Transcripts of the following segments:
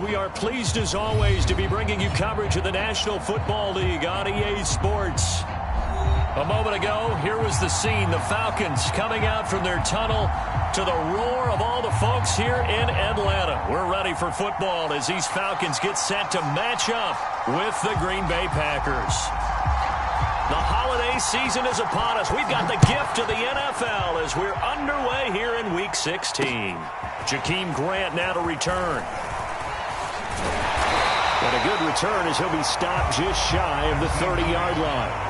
We are pleased as always to be bringing you coverage of the National Football League on EA Sports. A moment ago, here was the scene. The Falcons coming out from their tunnel to the roar of all the folks here in Atlanta. We're ready for football as these Falcons get set to match up with the Green Bay Packers. The holiday season is upon us. We've got the gift of the NFL as we're underway here in Week 16. Jakeem Grant now to return. And a good return as he'll be stopped just shy of the 30-yard line.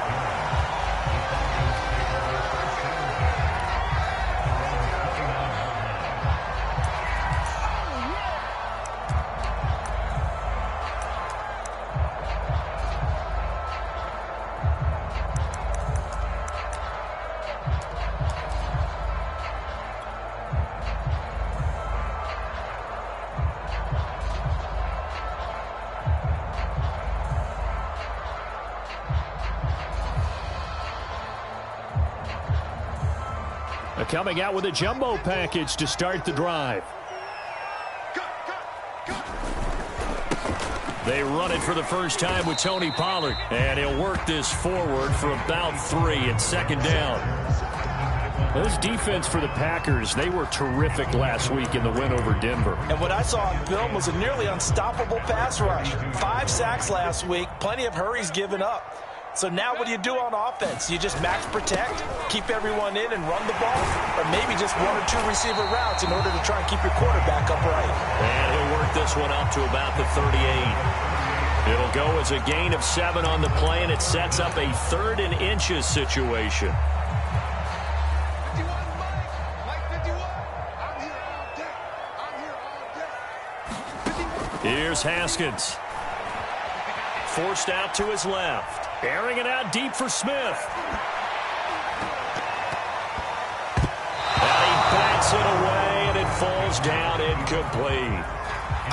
Coming out with a jumbo package to start the drive. They run it for the first time with Tony Pollard. And he'll work this forward for about 3 at second down. This defense for the Packers, they were terrific last week in the win over Denver. And what I saw on film was a nearly unstoppable pass rush. 5 sacks last week, plenty of hurries given up. So now what do you do on offense? You just max protect, keep everyone in and run the ball, or maybe just 1 or 2 receiver routes in order to try and keep your quarterback upright. And he'll work this one up to about the 38. It'll go as a gain of 7 on the play, and it sets up a 3rd and inches situation. Here's Haskins. Forced out to his left. Airing it out deep for Smith. And he bats it away, and it falls down incomplete.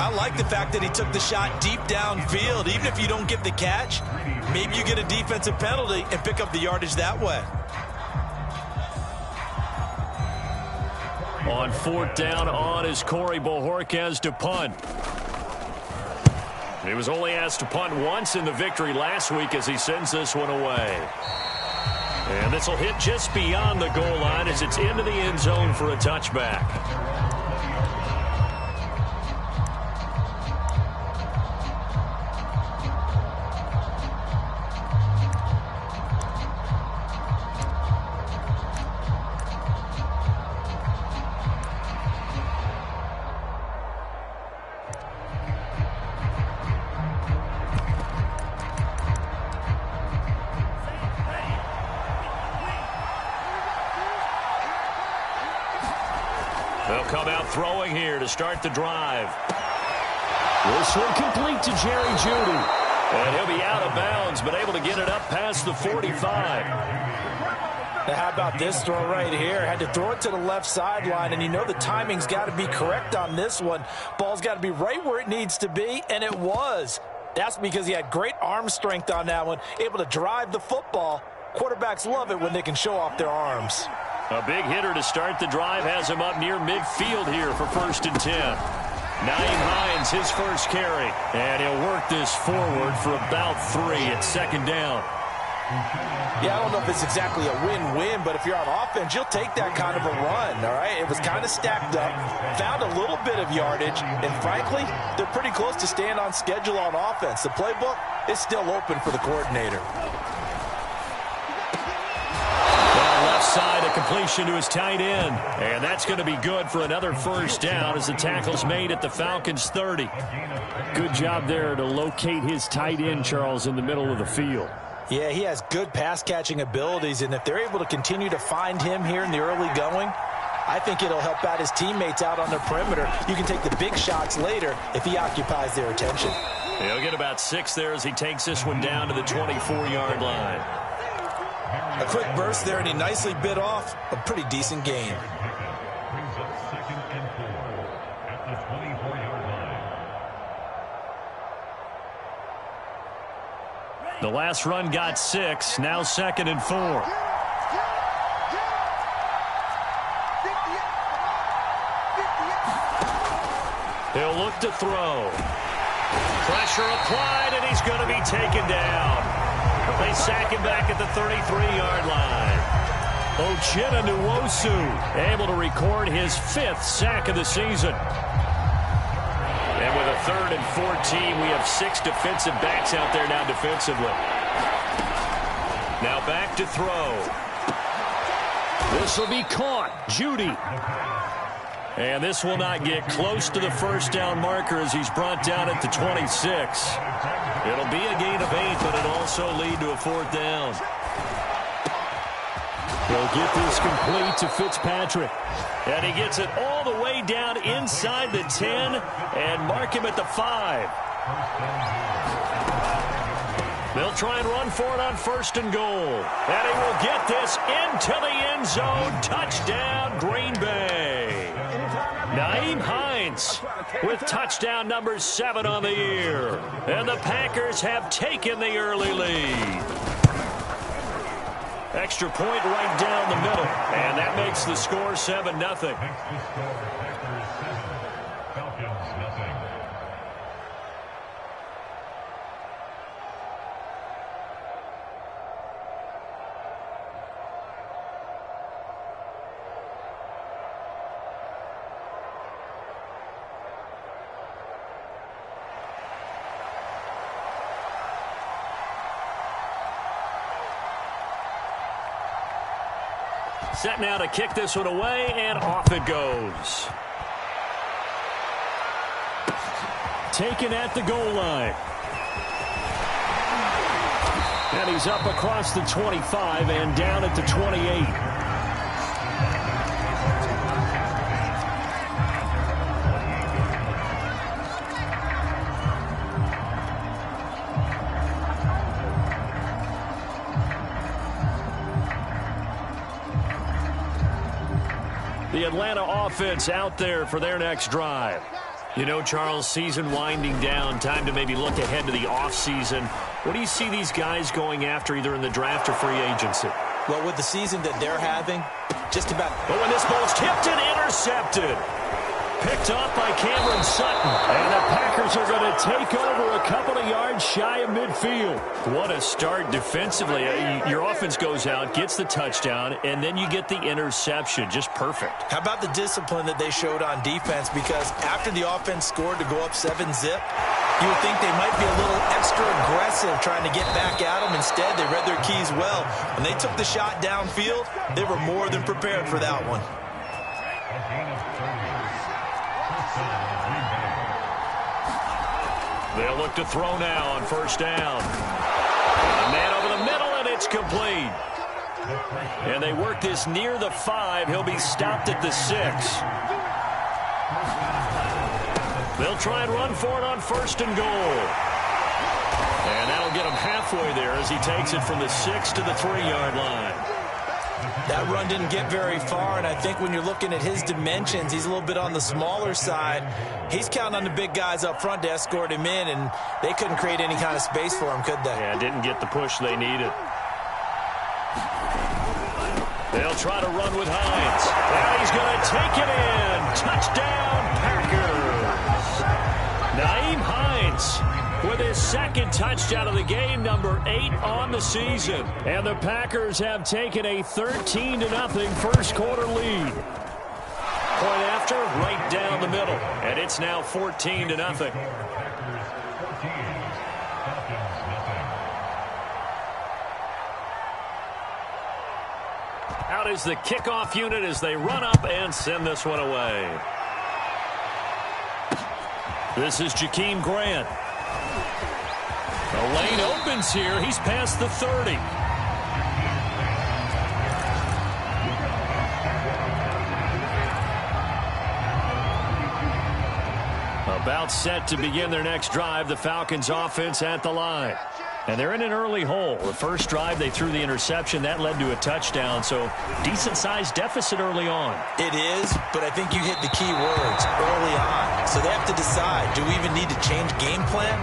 I like the fact that he took the shot deep downfield. Even if you don't get the catch, maybe you get a defensive penalty and pick up the yardage that way. On 4th down on is Corey Bojorquez to punt. He was only asked to punt once in the victory last week as he sends this one away. And this will hit just beyond the goal line as it's into the end zone for a touchback. They'll come out throwing here to start the drive. This one complete to Jerry Jeudy. And he'll be out of bounds, but able to get it up past the 45. Now how about this throw right here? Had to throw it to the left sideline, and you know the timing's got to be correct on this one. Ball's got to be right where it needs to be, and it was. That's because he had great arm strength on that one, able to drive the football. Quarterbacks love it when they can show off their arms. A big hitter to start the drive has him up near midfield here for 1st and 10. Nyheim Hines, his first carry. And he'll work this forward for about 3 at second down. Yeah, I don't know if it's exactly a win-win, but if you're on offense, you'll take that kind of a run, all right? It was kind of stacked up, found a little bit of yardage, and frankly, they're pretty close to staying on schedule on offense. The playbook is still open for the coordinator. Side, a completion to his tight end. And that's going to be good for another 1st down as the tackle's made at the Falcons' 30. Good job there to locate his tight end, Charles, in the middle of the field. Yeah, he has good pass-catching abilities, and if they're able to continue to find him here in the early going, I think it'll help out his teammates out on the perimeter. You can take the big shots later if he occupies their attention. He'll get about 6 there as he takes this one down to the 24-yard line. A quick burst there, and he nicely bit off a pretty decent gain. The last run got 6, now 2nd and 4. He'll look to throw. Pressure applied, and he's going to be taken down. They sack him back at the 33-yard line. Uchenna Nwosu able to record his 5th sack of the season. And with a 3rd and 14, we have 6 defensive backs out there now defensively. Now back to throw. This will be caught. Judy. And this will not get close to the first down marker as he's brought down at the 26. It'll be a gain of 8, but it'll also lead to a 4th down. He'll get this complete to Fitzpatrick. And he gets it all the way down inside the 10 and mark him at the 5. They'll try and run for it on 1st and goal. And he will get this into the end zone. Touchdown, Green Bay. Nyheim Hines with touchdown number 7 on the year. And the Packers have taken the early lead. Extra point right down the middle. And that makes the score 7-0. Set now to kick this one away, and off it goes. Taken at the goal line. And he's up across the 25 and down at the 28. The Atlanta offense out there for their next drive. You know, Charles, season winding down, time to maybe look ahead to the offseason. What do you see these guys going after either in the draft or free agency? Well, with the season that they're having, just about... But when this ball's tipped and intercepted. Picked off by Cameron Sutton. And the Packers are going to take over a couple of yards shy of midfield. What a start defensively. Your offense goes out, gets the touchdown, and then you get the interception. Just perfect. How about the discipline that they showed on defense? Because after the offense scored to go up 7-zip, you would think they might be a little extra aggressive trying to get back at them. Instead, they read their keys well. When they took the shot downfield, they were more than prepared for that one. They'll look to throw now on 1st down. A man over the middle, and it's complete. And they work this near the 5. He'll be stopped at the 6. They'll try and run for it on 1st and goal. And that'll get him halfway there as he takes it from the 6 to the 3-yard line. That run didn't get very far, and I think when you're looking at his dimensions, he's a little bit on the smaller side. He's counting on the big guys up front to escort him in, and they couldn't create any kind of space for him, could they? Yeah, didn't get the push they needed. They'll try to run with Hines. And he's going to take it in. Touchdown, Packers. Nyheim Hines with his 2nd touchdown of the game, number 8 on the season. And the Packers have taken a 13-0 first quarter lead. Point after, right down the middle. And it's now 14-0. Out is the kickoff unit as they run up and send this one away. This is Jakeem Grant. The lane opens here. He's past the 30. About set to begin their next drive. The Falcons offense at the line. And they're in an early hole. The first drive, they threw the interception. That led to a touchdown. So decent-sized deficit early on. It is, but I think you hit the key words early on. So they have to decide, do we even need to change game plan?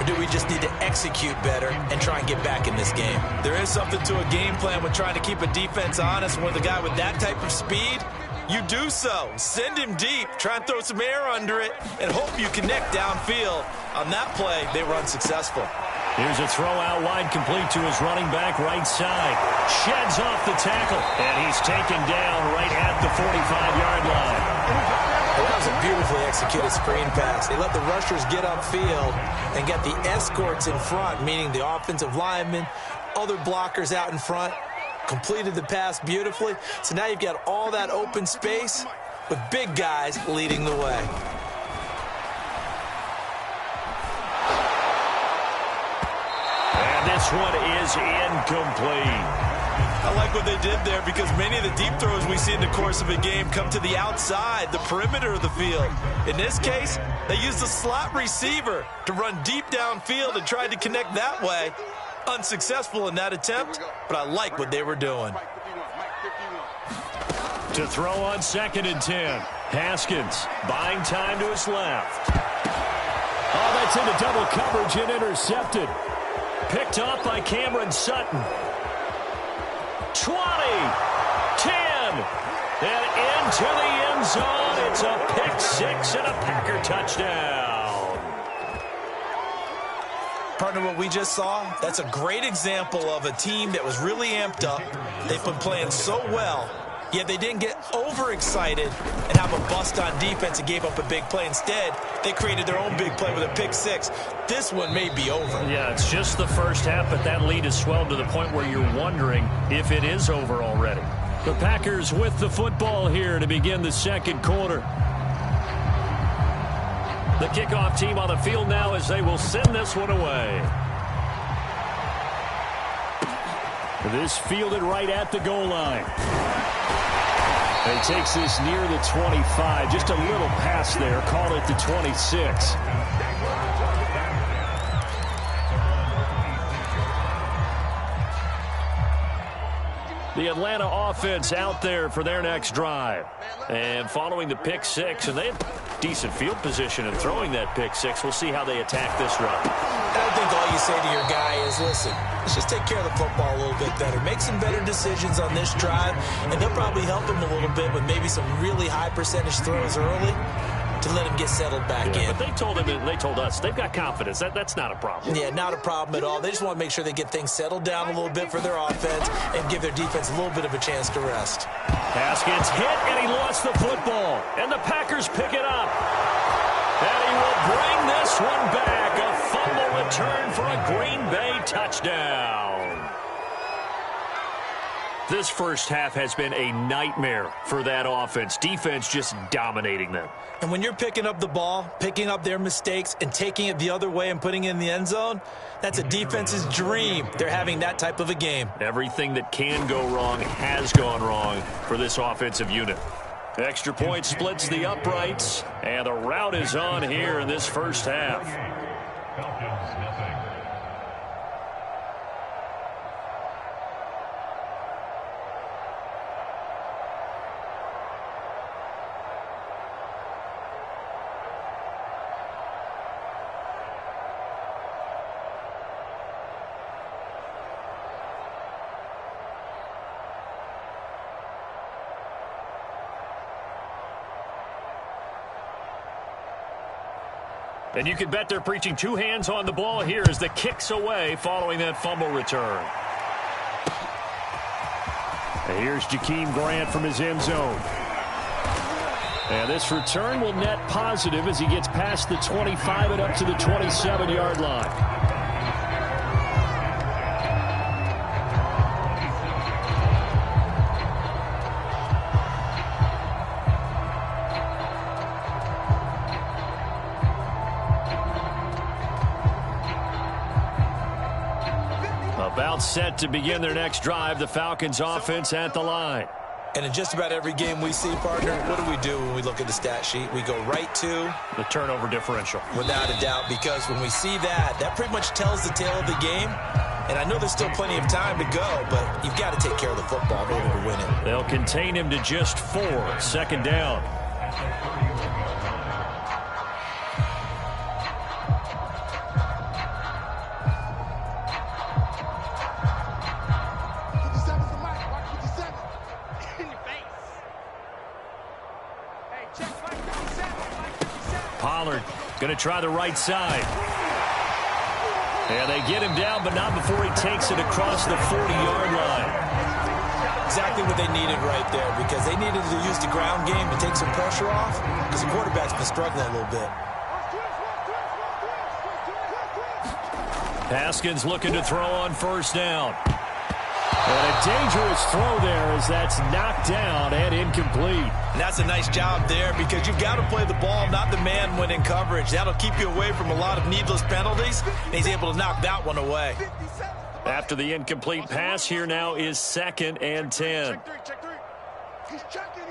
Or do we just need to execute better and try and get back in this game? There is something to a game plan with trying to keep a defense honest. With a guy with that type of speed, You do so. Send him deep. Try and throw some air under it and hope you connect downfield. On that play, they were unsuccessful. Here's a throw out wide, complete to his running back right side. Sheds off the tackle, and he's taken down right at the 45-yard line. Well, that was a beautifully executed screen pass. They let the rushers get upfield and get the escorts in front, meaning the offensive linemen, other blockers out in front, completed the pass beautifully. So now you've got all that open space with big guys leading the way. And this one is incomplete. I like what they did there because many of the deep throws we see in the course of a game come to the outside, the perimeter of the field. In this case, they used a slot receiver to run deep downfield and tried to connect that way. Unsuccessful in that attempt, but I like what they were doing. To throw on 2nd and 10. Haskins buying time to his left. Oh, that's into double coverage and intercepted. Picked off by Cameron Sutton. 20, 10, and into the end zone. It's a pick six and a Packer touchdown. Partner, what we just saw, that's a great example of a team that was really amped up. They've been playing so well, yet they didn't get overexcited and have a bust on defense and gave up a big play. Instead, they created their own big play with a pick six. This one may be over. Yeah, it's just the first half, but that lead has swelled to the point where you're wondering if it is over already. The Packers with the football here to begin the second quarter. The kickoff team on the field now as they will send this one away. This fielded right at the goal line. And he takes this near the 25. Just a little pass there. Call it the 26. The Atlanta offense out there for their next drive. And following the pick six, and they have decent field position in throwing that pick six. We'll see how they attack this run. I think all you say to your guy is, listen, let's just take care of the football a little bit better. Make some better decisions on this drive, and they'll probably help him a little bit with maybe some really high percentage throws early to let him get settled back in. But they told him, and they told us, they've got confidence. That's not a problem. Yeah, not a problem at all. They just want to make sure they get things settled down a little bit for their offense and give their defense a little bit of a chance to rest. Haskins hit, and he lost the football. And the Packers pick it up. And he will bring this one back. A fumble return for a Green Bay touchdown. This first half has been a nightmare for that offense. Defense just dominating them. And when you're picking up the ball, picking up their mistakes, and taking it the other way and putting it in the end zone, that's a defense's dream. They're having that type of a game. Everything that can go wrong has gone wrong for this offensive unit. Extra point splits the uprights, and the route is on here in this first half. And you can bet they're preaching two hands on the ball here as the kick's away following that fumble return. And here's Jakeem Grant from his end zone. And this return will net positive as he gets past the 25 and up to the 27-yard line. About set to begin their next drive, the Falcons offense at the line. And in just about every game we see, partner, what do when we look at the stat sheet? We go right to the turnover differential. Without a doubt, because when we see that, that pretty much tells the tale of the game. And I know there's still plenty of time to go, but you've got to take care of the football in order to win it. They'll contain him to just 4. Second down. Going to try the right side. And they get him down, but not before he takes it across the 40-yard line. Exactly what they needed right there, because they needed to use the ground game to take some pressure off, because the quarterback's been struggling a little bit. Haskins looking to throw on first down. And a dangerous throw there as that's knocked down and incomplete. And that's a nice job there, because you've got to play the ball, not the man when in coverage. That'll keep you away from a lot of needless penalties, and he's able to knock that one away. After the incomplete pass, here now is 2nd and 10. He's checking.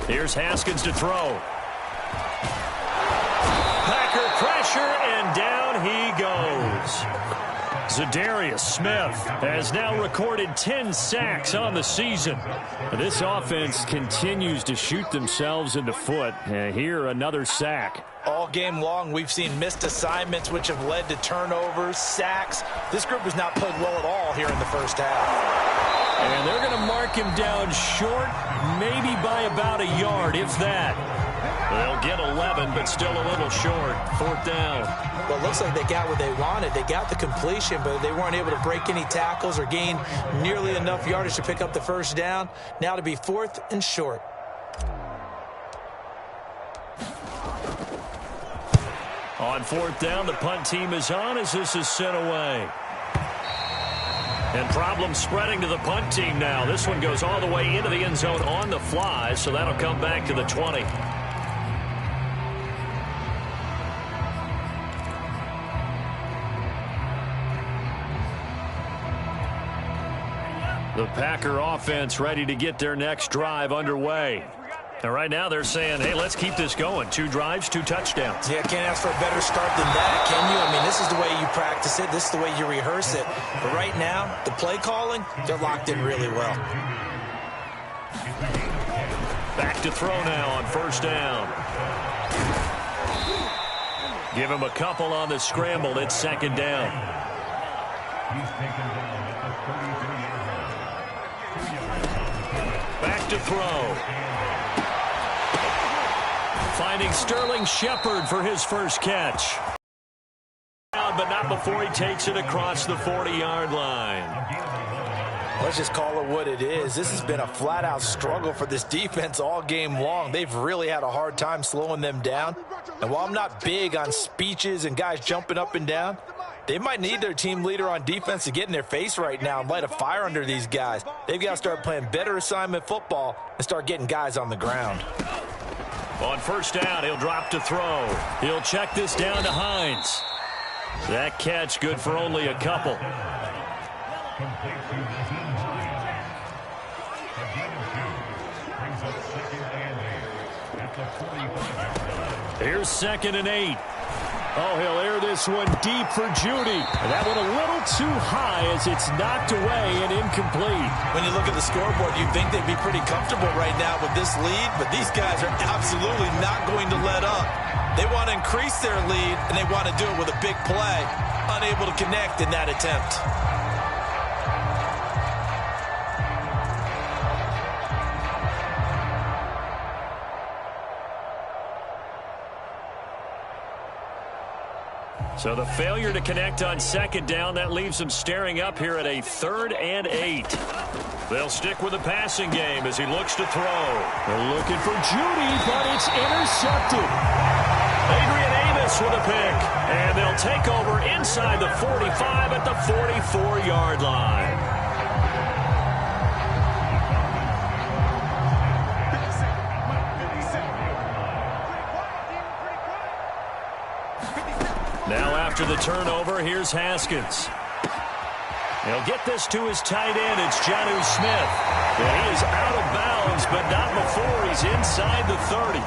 Here's Haskins to throw. Packer pressure, and down he goes. Zadarius Smith has now recorded 10 sacks on the season. This offense continues to shoot themselves in the foot. Here, another sack. All game long, we've seen missed assignments, which have led to turnovers, sacks. This group has not played well at all here in the first half. And they're going to mark him down short, maybe by about a yard, if that. They'll get 11, but still a little short. 4th down. Well, it looks like they got what they wanted. They got the completion, but they weren't able to break any tackles or gain nearly enough yardage to pick up the first down. Now to be 4th and short. On 4th down, the punt team is on as this is sent away. And problems spreading to the punt team now. This one goes all the way into the end zone on the fly, so that'll come back to the 20. The Packer offense ready to get their next drive underway. And right now they're saying, hey, let's keep this going. 2 drives, 2 touchdowns. Yeah, can't ask for a better start than that, can you? I mean, this is the way you practice it. This is the way you rehearse it. But right now, the play calling, they're locked in really well. Back to throw now on first down. Give him a couple on the scramble. It's 2nd down. Back to throw. Finding Sterling Shepard for his first catch. But not before he takes it across the 40-yard line. Let's just call it what it is. This has been a flat-out struggle for this defense all game long. They've really had a hard time slowing them down. And while I'm not big on speeches and guys jumping up and down, they might need their team leader on defense to get in their face right now and light a fire under these guys. They've got to start playing better assignment football and start getting guys on the ground. On first down, he'll drop to throw. He'll check this down to Hines. That catch good for only a couple. Here's 2nd and 8. Oh, he'll air this one deep for Judy. That one a little too high as it's knocked away and incomplete. When you look at the scoreboard, you'd think they'd be pretty comfortable right now with this lead, but these guys are absolutely not going to let up. They want to increase their lead, and they want to do it with a big play. Unable to connect in that attempt. So the failure to connect on 2nd down, that leaves them staring up here at a 3rd and 8. They'll stick with the passing game as he looks to throw. They're looking for Judy, but it's intercepted. Adrian Amos with a pick, and they'll take over inside the 45 at the 44-yard line. Now after the turnover, here's Haskins. He'll get this to his tight end. It's Jonnu Smith. And he is out of bounds, but not before he's inside the 30.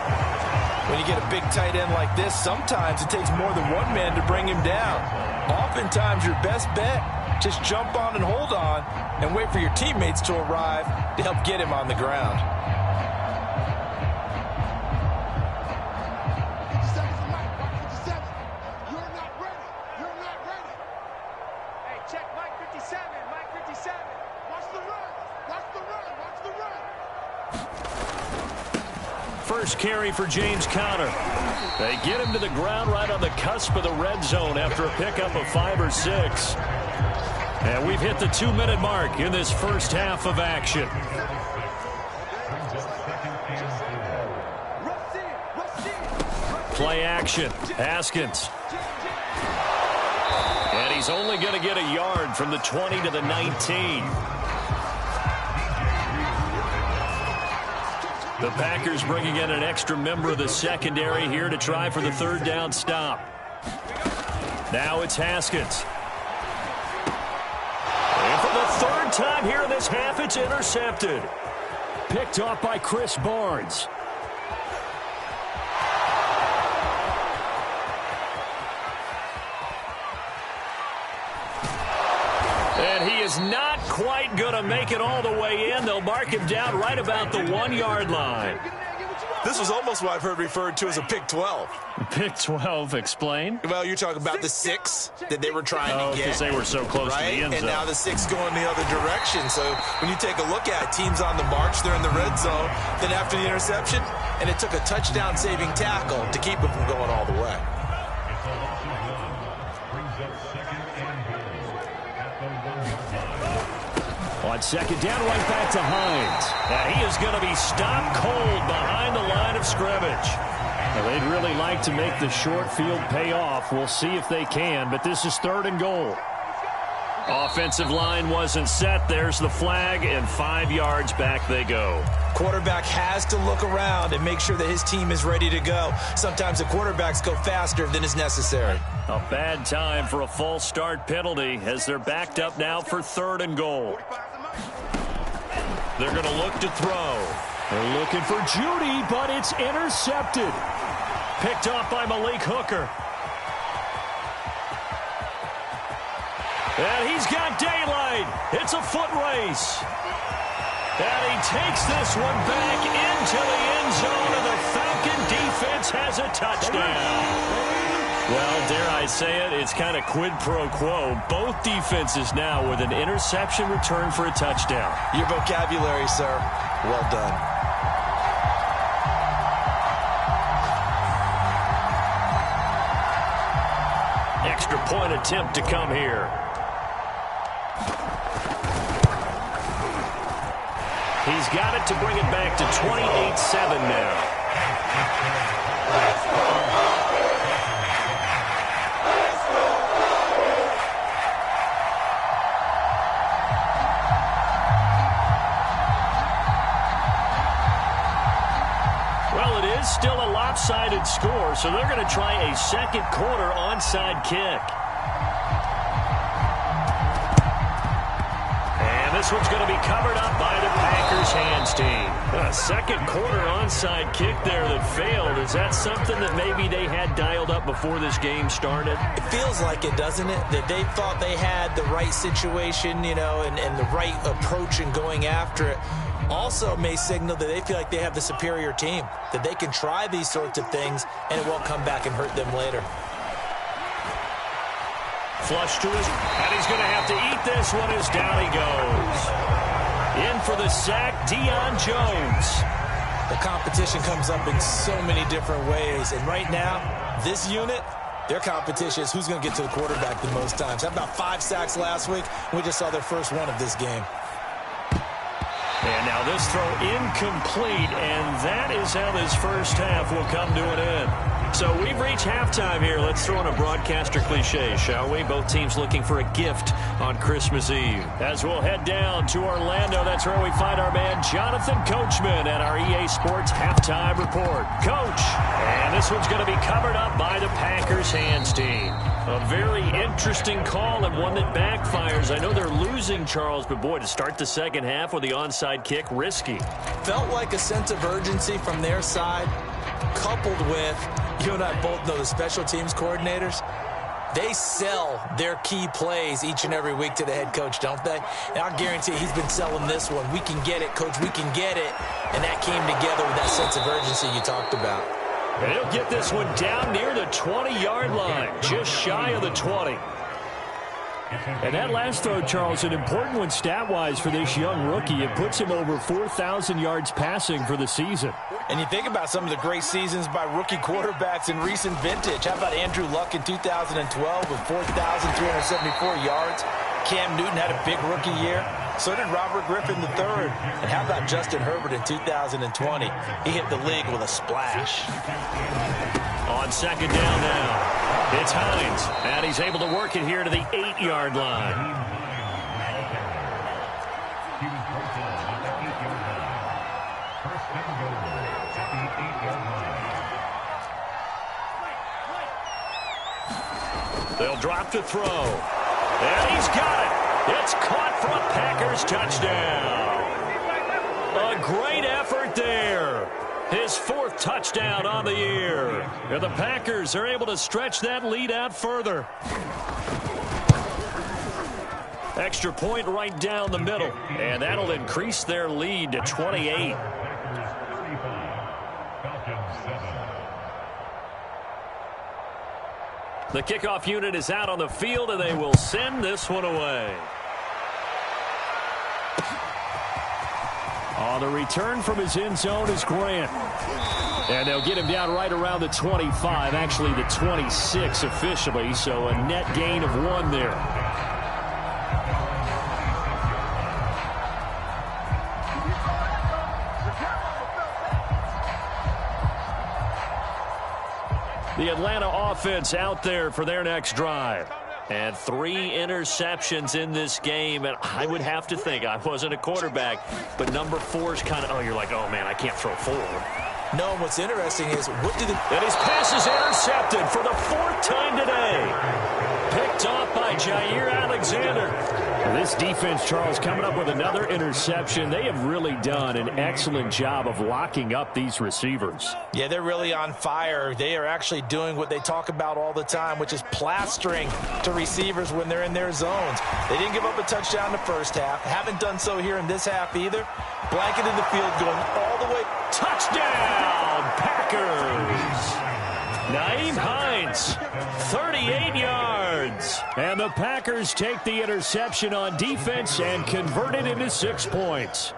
When you get a big tight end like this, sometimes it takes more than one man to bring him down. Oftentimes, your best bet, just jump on and hold on and wait for your teammates to arrive to help get him on the ground. first carry for James Conner. They get him to the ground right on the cusp of the red zone after a pickup of 5 or 6. And we've hit the 2-minute mark in this first half of action. Play action. Haskins. And he's only going to get a yard from the 20 to the 19. The Packers bringing in an extra member of the secondary here to try for the third down stop. Now it's Haskins. And for the third time here in this half, it's intercepted. Picked off by Chris Barnes. And he is not quite going to make it all the way in. They'll mark him down right about the 1-yard line. This was almost what I've heard referred to as a pick 12. Pick 12, explain? Well, you're talking about the 6 that they were trying to get. Because they were so close to the end zone. And now the 6 going the other direction. So when you take a look at it, teams on the march, they're in the red zone. Then after the interception, and it took a touchdown-saving tackle to keep it from going all the way. On second down, right back to Hines. And he is going to be stopped cold behind the line of scrimmage. Now, they'd really like to make the short field pay off. We'll see if they can, but this is 3rd and goal. Offensive line wasn't set. There's the flag, and 5 yards back they go. Quarterback has to look around and make sure that his team is ready to go. Sometimes the quarterbacks go faster than is necessary. A bad time for a false start penalty as they're backed up now for 3rd and goal. They're going to look to throw. They're looking for Judy, but it's intercepted. Picked off by Malik Hooker. And he's got daylight. It's a foot race. And he takes this one back into the end zone, and the Falcon defense has a touchdown. Well, dare I say it, it's kind of quid pro quo. Both defenses now with an interception return for a touchdown. Your vocabulary, sir. Well done. Extra point attempt to come here. He's got it to bring it back to 28-7 now. Still a lopsided score, so they're going to try a second quarter onside kick. And this one's going to be covered up by the Packers hands team. A second quarter onside kick there that failed. Is that something that maybe they had dialed up before this game started? It feels like it, doesn't it? That they thought they had the right situation, you know, and the right approach in going after it. Also may signal that they feel like they have the superior team, that they can try these sorts of things and it won't come back and hurt them later. Flush to his, and he's going to have to eat this one as down he goes. In for the sack, Deion Jones. The competition comes up in so many different ways, and right now, this unit, their competition is who's going to get to the quarterback the most times. How about 5 sacks last week? We just saw their first one of this game. And now this throw incomplete, and that is how this first half will come to an end. So we've reached halftime here. Let's throw in a broadcaster cliche, shall we? Both teams looking for a gift on Christmas Eve. As we'll head down to Orlando, that's where we find our man Jonathan Coachman at our EA Sports Halftime Report. Coach, and this one's going to be covered up by the Packers hands team. A very interesting call and one that backfires. I know they're losing, Charles, but boy, to start the second half with the onside kick, risky. Felt like a sense of urgency from their side, coupled with, you and I both know the special teams coordinators, they sell their key plays each and every week to the head coach, don't they? And I guarantee he's been selling this one. We can get it, coach, we can get it. And that came together with that sense of urgency you talked about. And he'll get this one down near the 20-yard line, just shy of the 20. And that last throw, Charles, an important one stat-wise for this young rookie. It puts him over 4,000 yards passing for the season. And you think about some of the great seasons by rookie quarterbacks in recent vintage. How about Andrew Luck in 2012 with 4,374 yards? Cam Newton had a big rookie year. So did Robert Griffin III. And how about Justin Herbert in 2020? He hit the league with a splash. On second down now, it's Hines. And he's able to work it here to the 8-yard line. They'll drop to throw. And he's got it. It's caught for a Packers touchdown. A great effort there. His 4th touchdown on the year. And the Packers are able to stretch that lead out further. Extra point right down the middle. And that'll increase their lead to 28. The kickoff unit is out on the field, and they will send this one away. On the return from his end zone is Grant. And they'll get him down right around the 25, actually the 26 officially, so a net gain of 1 there. The Atlanta offense out there for their next drive. And 3 interceptions in this game. And I would have to think, I wasn't a quarterback, but number 4 is kind of, oh, you're like, oh, man, I can't throw 4. No, what's interesting is, what did and his pass is intercepted for the 4th time today. Picked off by Jair Alexander. And this defense, Charles, coming up with another interception. They have really done an excellent job of locking up these receivers. Yeah, they're really on fire. They are actually doing what they talk about all the time, which is plastering to receivers when they're in their zones. They didn't give up a touchdown in the first half. Haven't done so here in this half either. Blanketed the field, going all the way. Touchdown, Packers! Nyheim Hines, 38 yards. And the Packers take the interception on defense and convert it into 6 points.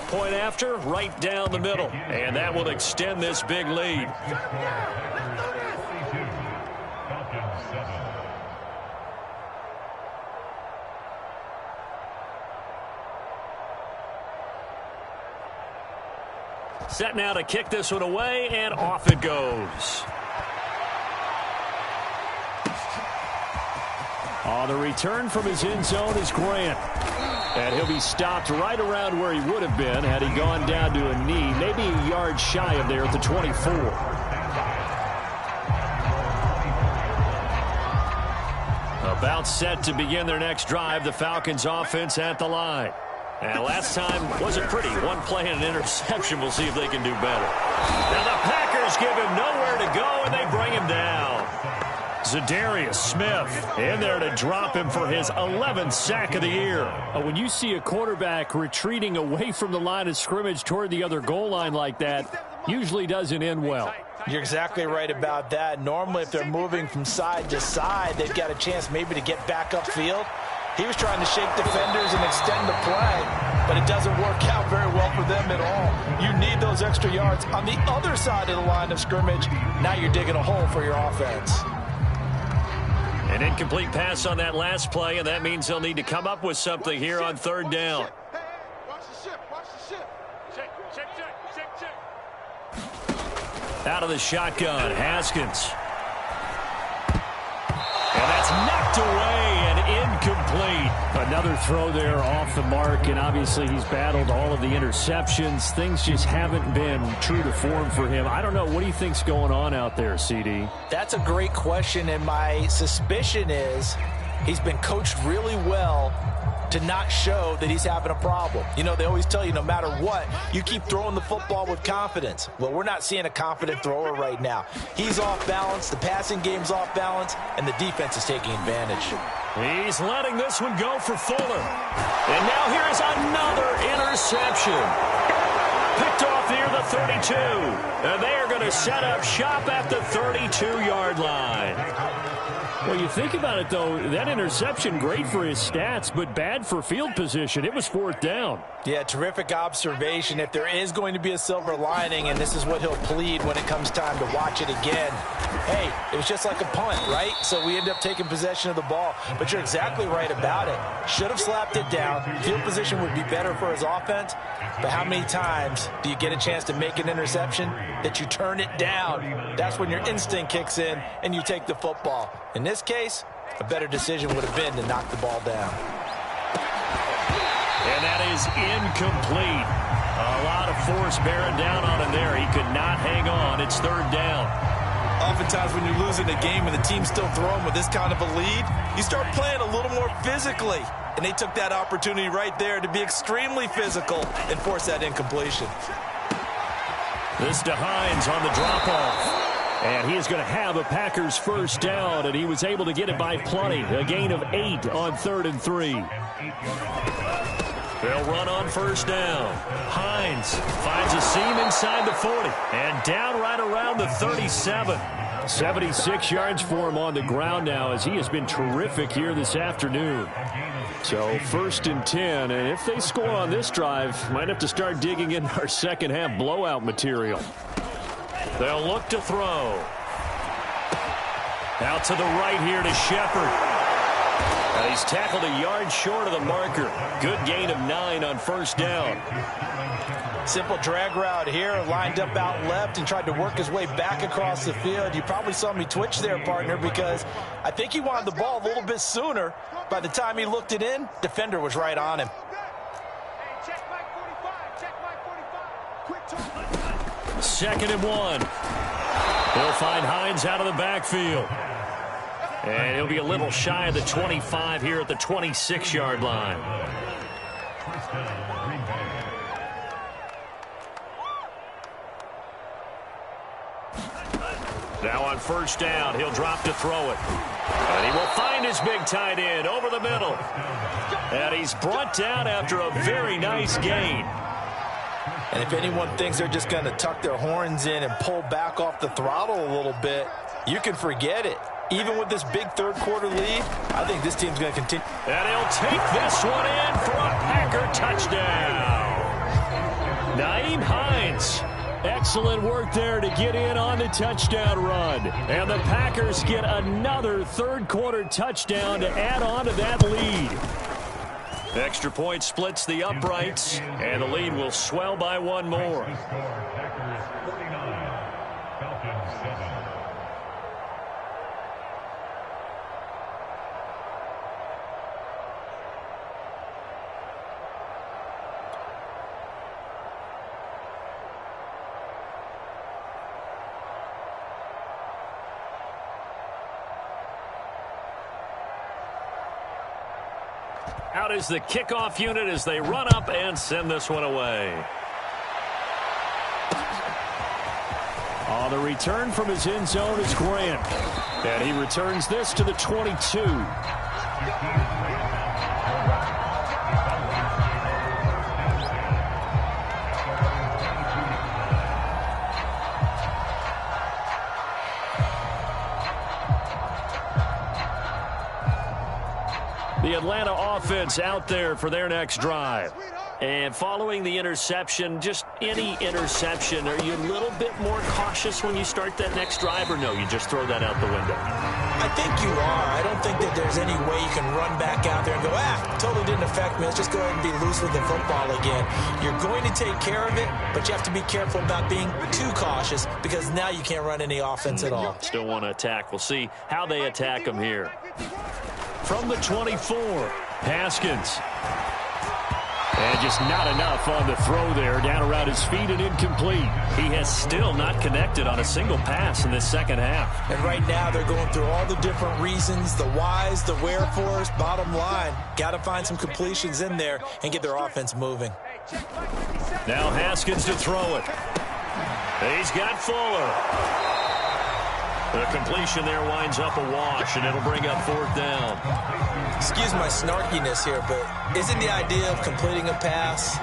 Point after, right down the middle. And that will extend this big lead. Set now to kick this one away, and off it goes. On the return from his end zone is Grant. And he'll be stopped right around where he would have been had he gone down to a knee, maybe a yard shy of there at the 24. About set to begin their next drive, the Falcons offense at the line. And last time wasn't pretty. 1 play and an interception. We'll see if they can do better. Now the Packers give him nowhere to go, and they bring him down. Zadarius Smith in there to drop him for his 11th sack of the year. When you see a quarterback retreating away from the line of scrimmage toward the other goal line like that, usually doesn't end well. You're exactly right about that. Normally, if they're moving from side to side, they've got a chance maybe to get back upfield. He was trying to shake defenders and extend the play, but it doesn't work out very well for them at all. You need those extra yards on the other side of the line of scrimmage. Now you're digging a hole for your offense. An incomplete pass on that last play, and that means they'll need to come up with something here on 3rd down. Watch the ship. Watch the ship. Check. Out of the shotgun, Haskins. And that's knocked away and incomplete. Another throw there off the mark, and obviously he's battled all of the interceptions. Things just haven't been true to form for him. I don't know. What do you think's going on out there, CD? That's a great question, and my suspicion is he's been coached really well to not show that he's having a problem. You know, they always tell you no matter what, you keep throwing the football with confidence. Well, we're not seeing a confident thrower right now. He's off balance, the passing game's off balance, and the defense is taking advantage. He's letting this one go for Fuller. And now here's another interception. picked off near the 32. And they are going to set up shop at the 32-yard line. Well, you think about it, though, that interception, great for his stats, but bad for field position. It was 4th down. Yeah, terrific observation. If there is going to be a silver lining, and this is what he'll plead when it comes time to watch it again, hey, it was just like a punt, right? So we end up taking possession of the ball. But you're exactly right about it. Should have slapped it down. Field position would be better for his offense. But how many times do you get a chance to make an interception that you turn it down? That's when your instinct kicks in and you take the football. In this case, a better decision would have been to knock the ball down. And that is incomplete. A lot of force bearing down on him there. He could not hang on. It's 3rd down. Oftentimes when you're losing a game and the team's still throwing with this kind of a lead, you start playing a little more physically. And they took that opportunity right there to be extremely physical and force that incompletion. This to Hines on the drop-off. And he is going to have a Packers 1st down, and he was able to get it by plenty. A gain of 8 on 3rd and 3. They'll run on 1st down. Hines finds a seam inside the 40 and down right around the 37. 76 yards for him on the ground now, as he has been terrific here this afternoon. So 1st and 10, and if they score on this drive, might have to start digging in our second half blowout material. They'll look to throw. Out to the right here to Shepard. And he's tackled a yard short of the marker. Good gain of 9 on 1st down. Simple drag route here, lined up out left and tried to work his way back across the field. You probably saw me twitch there, partner, because I think he wanted the ball a little bit sooner. By the time he looked it in, defender was right on him. Check back 45. Check back 45. Quick time. 2nd and 1. He'll find Hines out of the backfield. And he'll be a little shy of the 25 here at the 26-yard line. Now on 1st down, he'll drop to throw it. And he will find his big tight end over the middle. And he's brought down after a very nice gain. And if anyone thinks they're just going to tuck their horns in and pull back off the throttle a little bit, you can forget it. Even with this big 3rd quarter lead, I think this team's going to continue. And he'll take this one in for a Packer touchdown. Nyheim Hines. Excellent work there to get in on the touchdown run. And the Packers get another 3rd quarter touchdown to add on to that lead. Extra point splits the uprights, and the lead will swell by 1 more. Out is the kickoff unit as they run up and send this one away. On the return from his end zone is Grant. And he returns this to the 22. The Atlanta offense out there for their next drive. And following the interception, just any interception, are you a little bit more cautious when you start that next drive, or no, you just throw that out the window? I think you are. I don't think that there's any way you can run back out there and go, totally didn't affect me. Let's just go ahead and be loose with the football again. You're going to take care of it, but you have to be careful about being too cautious because now you can't run any offense at all. Still want to attack. We'll see how they attack them here. From the 24, Haskins. And just not enough on the throw there, down around his feet and incomplete. He has still not connected on a single pass in this second half. And right now they're going through all the different reasons, the whys, the wherefores. Bottom line, got to find some completions in there and get their offense moving. Now Haskins to throw it. He's got Fuller. The completion there winds up a wash, and it'll bring up 4th down. Excuse my snarkiness here, but isn't the idea of completing a pass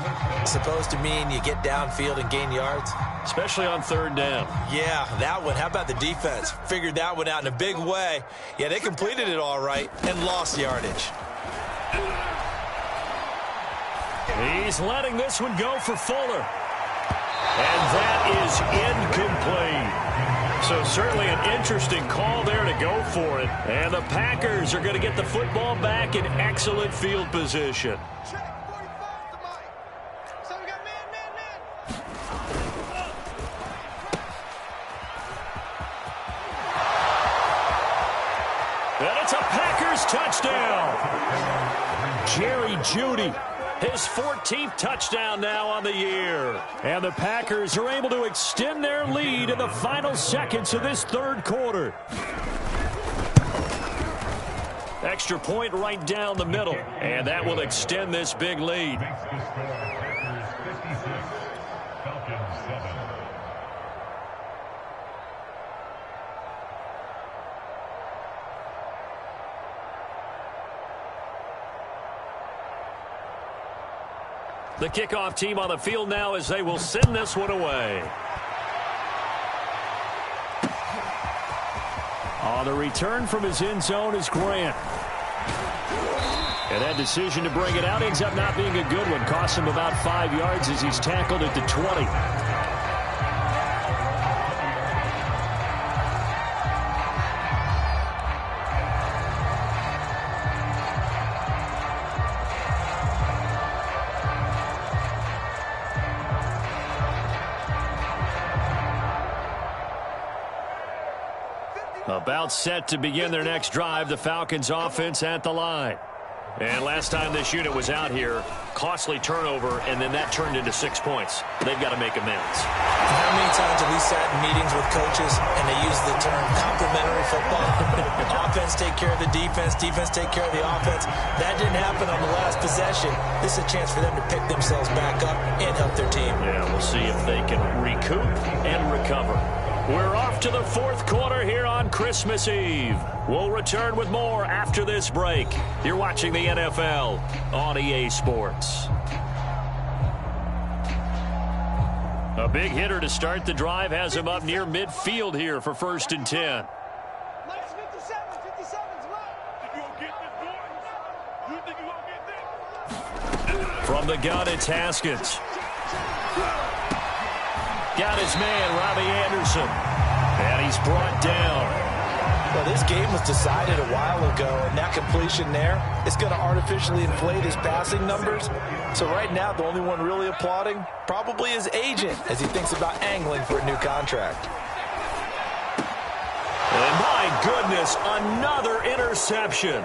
supposed to mean you get downfield and gain yards? Especially on 3rd down. Yeah, that one. How about the defense? Figured that one out in a big way. Yeah, they completed it all right and lost yardage. He's letting this one go for Fuller. And that is incomplete. So certainly an interesting call there to go for it. And the Packers are going to get the football back in excellent field position. Check 45 to Mike. So we got man. And it's a Packers touchdown. Jerry Jeudy, his 14th touchdown now on the year. And the Packers are able to extend their lead in the final seconds of this 3rd quarter. Extra point right down the middle. And that will extend this big lead. The kickoff team on the field now as they will send this one away. On the return from his end zone is Grant. And that decision to bring it out ends up not being a good one. Costs him about 5 yards as he's tackled at the 20. About set to begin their next drive, the Falcons offense at the line. And last time this unit was out here, costly turnover, and then that turned into 6 points. They've got to make amends. How many times have we sat in meetings with coaches and they use the term complementary football? Offense take care of the defense, defense take care of the offense. That didn't happen on the last possession. This is a chance for them to pick themselves back up and help their team. Yeah, we'll see if they can recoup and recover. We're off to the 4th quarter here on Christmas Eve. We'll return with more after this break. You're watching the NFL on EA Sports. A big hitter to start the drive has him up near midfield here for 1st and 10. Minus 57. 57's right. You gonna get this, boy? You think you gonna get this? From the gun, it's Haskins. Got his man, Robbie Anderson. And he's brought down. Well, this game was decided a while ago, and that completion there is going to artificially inflate his passing numbers. So right now, the only one really applauding probably his agent as he thinks about angling for a new contract. And my goodness, another interception.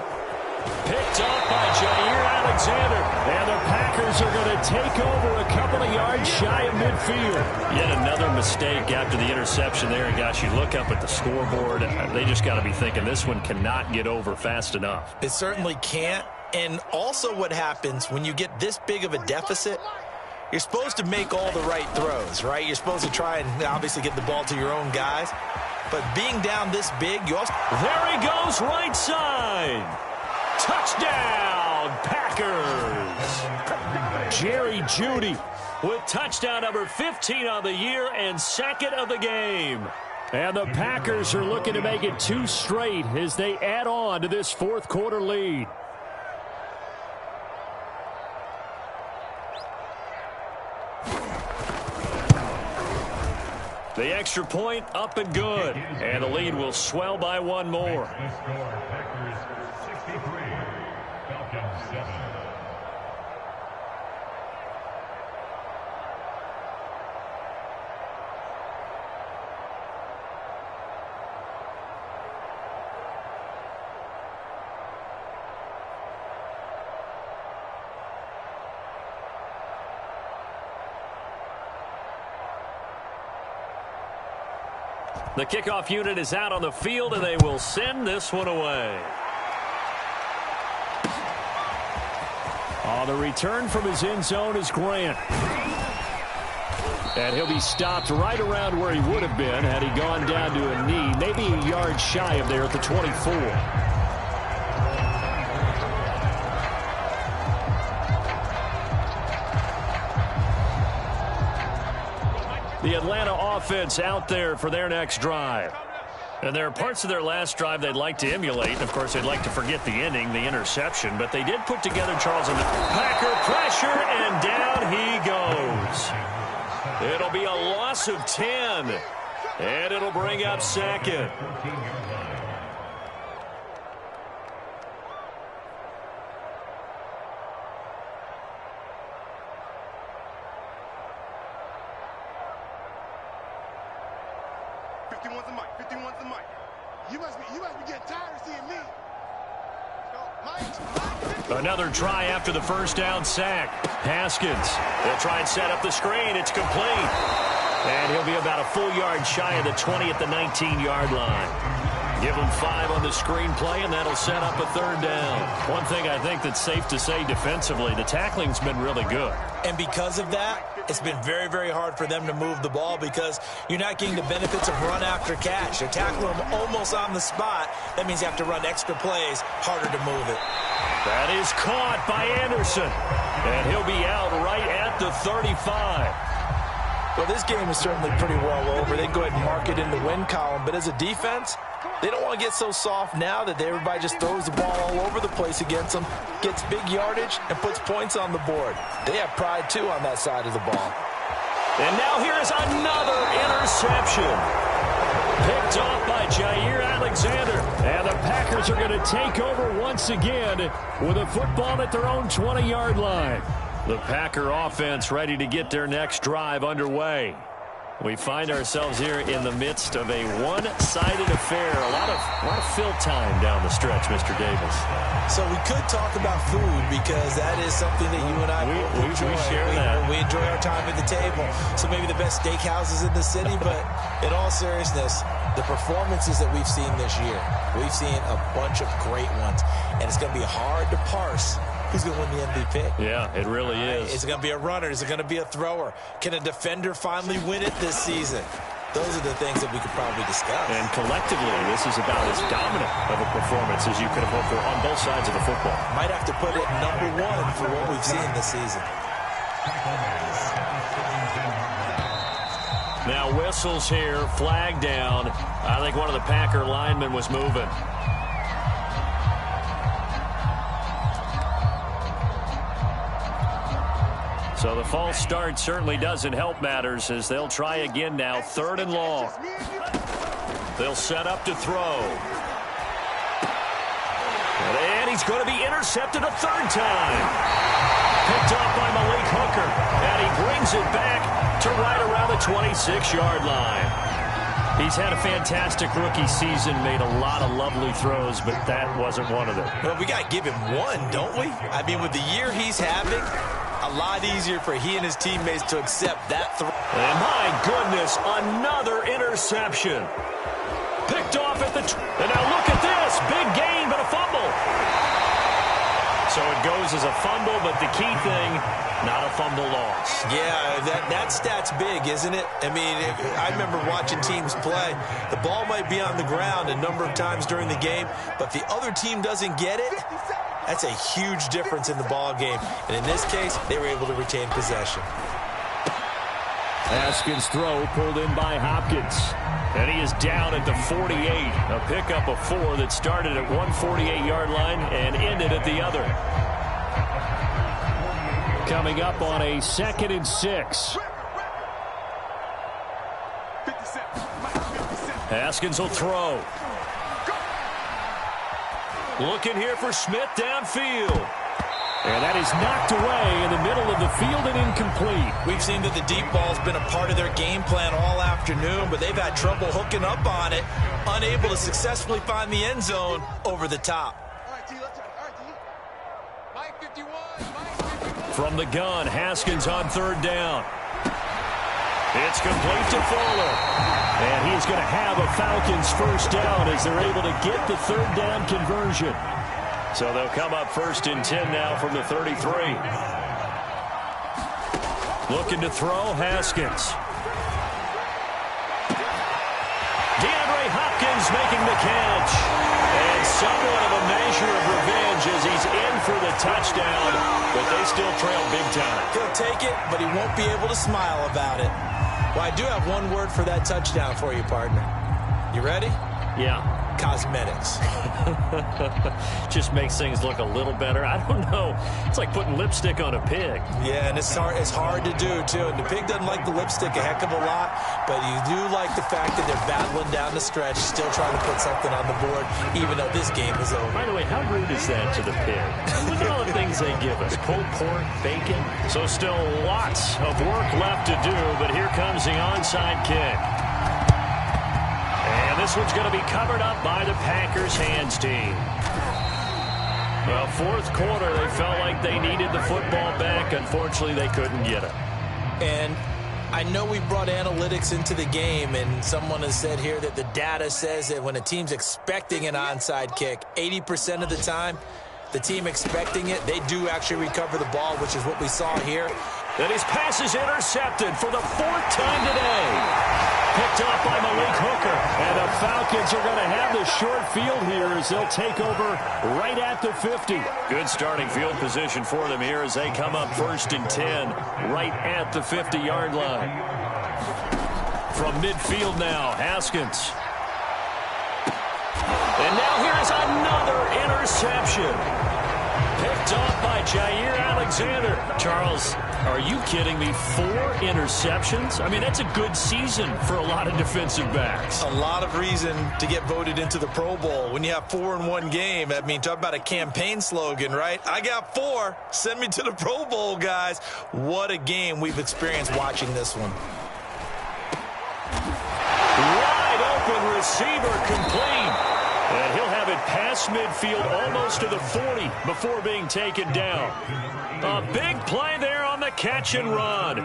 Picked off by Jair Alexander. And the Packers are going to take over a couple of yards shy of midfield. Yet another mistake after the interception there. And gosh, you look up at the scoreboard, they just got to be thinking this one cannot get over fast enough. It certainly can't. And also what happens when you get this big of a deficit, you're supposed to make all the right throws, right? You're supposed to try and obviously get the ball to your own guys. But being down this big, you also... There he goes, right side. Touchdown, Packers. Jerry Jeudy with touchdown number 15 on the year and 2nd of the game. And the Packers are looking to make it 2 straight as they add on to this 4th quarter lead. The extra point up and good. And the lead will swell by 1 more. The kickoff unit is out on the field, and they will send this one away. On the return from his end zone is Grant. And he'll be stopped right around where he would have been had he gone down to a knee, maybe a yard shy of there at the 24. The Atlanta offense out there for their next drive. And there are parts of their last drive they'd like to emulate. And, of course, they'd like to forget the ending, the interception. But they did put together, Charles, and the Packer pressure, and down he goes. It'll be a loss of 10. And it'll bring up second. Another try after the first down sack. Haskins. They'll try and set up the screen. It's complete. And he'll be about a full yard shy of the 20 at the 19-yard line. Give him 5 on the screen play, and that'll set up a third down. One thing I think that's safe to say defensively, the tackling's been really good. And because of that, it's been very, very hard for them to move the ball because you're not getting the benefits of run after catch. They're tackling them almost on the spot. That means you have to run extra plays, harder to move it. That is caught by Anderson. And he'll be out right at the 35. Well, this game is certainly pretty well over. They can go ahead and mark it in the win column. But as a defense, they don't want to get so soft now that everybody just throws the ball all over the place against them, gets big yardage, and puts points on the board. They have pride, too, on that side of the ball. And now here is another interception. Picked off by Jair Alexander. And the Packers are going to take over once again with a football at their own 20-yard line. The Packer offense ready to get their next drive underway. We find ourselves here in the midst of a one-sided affair. A lot of fill time down the stretch, Mr. Davis. So we could talk about food because that is something that you and I enjoy. We share that. We enjoy our time at the table. So maybe the best steakhouses in the city, but in all seriousness, the performances that we've seen this year, we've seen a bunch of great ones. And it's going to be hard to parse who's going to win the MVP. Yeah, it really is. Is it going to be a runner? Is it going to be a thrower? Can a defender finally win it this season? Those are the things that we could probably discuss. And collectively, this is about as dominant of a performance as you could have hoped for on both sides of the football. Might have to put it number 1 for what we've seen this season. Now whistles here, flag down. I think one of the Packer linemen was moving. So the false start certainly doesn't help matters as they'll try again now, 3rd and long. They'll set up to throw. And he's going to be intercepted a 3rd time. Picked off by Malik Hooker. And he brings it back to right around the 26-yard line. He's had a fantastic rookie season, made a lot of lovely throws, but that wasn't one of them. Well, we got to give him one, don't we? I mean, with the year he's having, a lot easier for he and his teammates to accept that throw. And my goodness, another interception. Picked off at the... And now look at this. Big gain, but a fumble. So it goes as a fumble, but the key thing, not a fumble loss. Yeah, that stat's big, isn't it? I mean, I remember watching teams play. The ball might be on the ground a number of times during the game, but if the other team doesn't get it, that's a huge difference in the ball game. And in this case, they were able to retain possession. Haskins' throw pulled in by Hopkins. And he is down at the 48. A pickup of 4 that started at one 48-yard line and ended at the other. Coming up on a 2nd and 6. Haskins will throw. Looking here for Smith downfield. And that is knocked away in the middle of the field and incomplete. We've seen that the deep ball's been a part of their game plan all afternoon, but they've had trouble hooking up on it, unable to successfully find the end zone over the top. From the gun, Haskins on 3rd down. It's complete to Fuller. And he's going to have a Falcons 1st down as they're able to get the 3rd down conversion. So they'll come up 1st and 10 now from the 33. Looking to throw, Haskins. making the catch. And somewhat of a measure of revenge as he's in for the touchdown, but they still trail big time. He'll take it, but he won't be able to smile about it. Well, I do have one word for that touchdown for you, partner. You ready? Yeah. Cosmetics. Just makes things look a little better. I don't know. It's like putting lipstick on a pig. Yeah, and it's hard to do, too. And the pig doesn't like the lipstick a heck of a lot, but you do like the fact that they're battling down the stretch, still trying to put something on the board, even though this game is over. By the way, how rude is that to the pig? Look at all the things they give us. Pulled pork, bacon. So still lots of work left to do, but here comes the onside kick. And this one's going to be covered up by the Packers hands team. Well, fourth quarter, they felt like they needed the football back. Unfortunately, they couldn't get it. And I know we brought analytics into the game, and someone has said here that the data says that when a team's expecting an onside kick, 80% of the time, the team expecting it, they do actually recover the ball, which is what we saw here. And his pass is intercepted for the fourth time today. Picked off by Malik Hooker. And the Falcons are going to have the short field here as they'll take over right at the 50. Good starting field position for them here as they come up 1st and 10 right at the 50-yard line. From midfield now, Haskins. And now here's another interception. Picked off by Jair Alexander. Charles, are you kidding me? 4 interceptions? I mean, that's a good season for a lot of defensive backs. A lot of reason to get voted into the Pro Bowl. When you have 4 in one game, I mean, talk about a campaign slogan, right? I got 4. Send me to the Pro Bowl, guys. What a game we've experienced watching this one. Wide open receiver complete. And he'll have it past midfield almost to the 40 before being taken down. A big play there on the catch and run.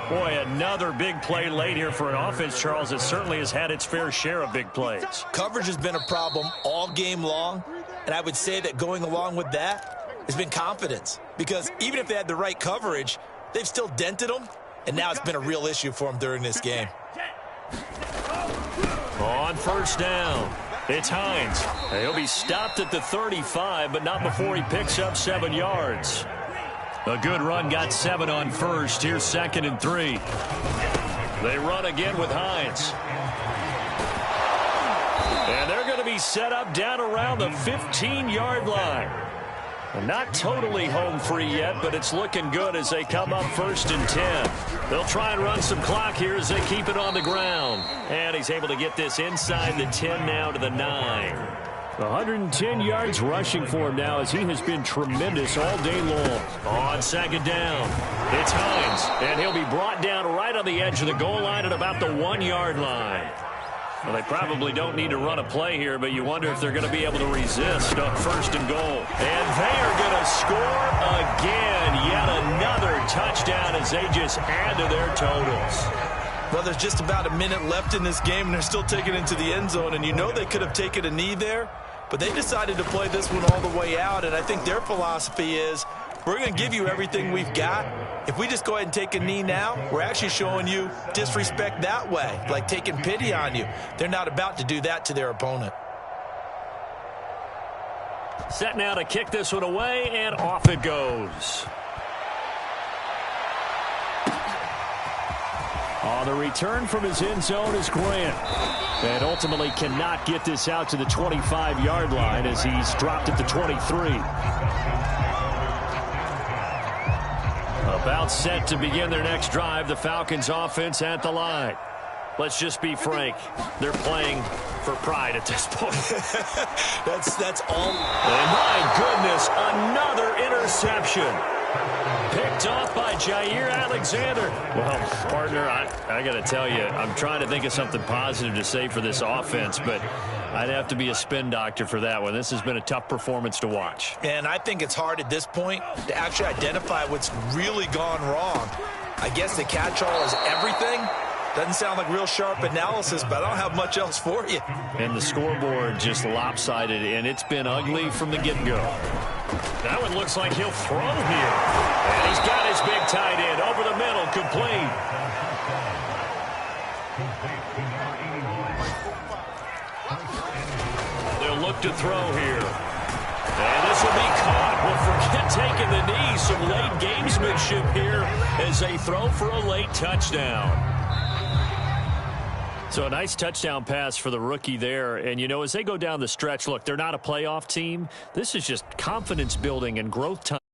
Boy, another big play late here for an offense, Charles, that certainly has had its fair share of big plays. Coverage has been a problem all game long, and I would say that going along with that has been confidence. Because even if they had the right coverage, they've still dented them, and now it's been a real issue for them during this game. On first down, it's Hines. He'll be stopped at the 35, but not before he picks up 7 yards. A good run got 7 on first. Here's 2nd and 3. They run again with Hines. And they're going to be set up down around the 15-yard line. Not totally home free yet, but it's looking good as they come up 1st and 10. They'll try and run some clock here as they keep it on the ground. And he's able to get this inside the 10 now to the 9. 110 yards rushing for him now as he has been tremendous all day long. On 2nd down, it's Hines. And he'll be brought down right on the edge of the goal line at about the 1-yard line. Well, they probably don't need to run a play here, but you wonder if they're going to be able to resist on 1st and goal. And they are going to score again. Yet another touchdown as they just add to their totals. Well, there's just about a minute left in this game, and they're still taking it into the end zone. And you know they could have taken a knee there, but they decided to play this one all the way out. And I think their philosophy is, we're going to give you everything we've got. If we just go ahead and take a knee now, we're actually showing you disrespect that way, like taking pity on you. They're not about to do that to their opponent. Set now to kick this one away, and off it goes. The return from his end zone is Grant. And ultimately cannot get this out to the 25-yard line as he's dropped at the 23. About set to begin their next drive, the Falcons offense at the line. Let's just be frank. They're playing for pride at this point. That's all. And my goodness, another interception. Picked off by Jair Alexander. Well, partner, I got to tell you, I'm trying to think of something positive to say for this offense, but I'd have to be a spin doctor for that one. This has been a tough performance to watch. And I think it's hard at this point to actually identify what's really gone wrong. I guess the catch-all is everything. Doesn't sound like real sharp analysis, but I don't have much else for you. And the scoreboard just lopsided, and it's been ugly from the get-go. That one looks like he'll throw here. And he's got his big tight end over the middle, complete. look to throw here. And this will be caught. Well, forget taking the knee. Some late gamesmanship here as they throw for a late touchdown. So a nice touchdown pass for the rookie there. And, you know, as they go down the stretch, look, they're not a playoff team. This is just confidence building and growth time.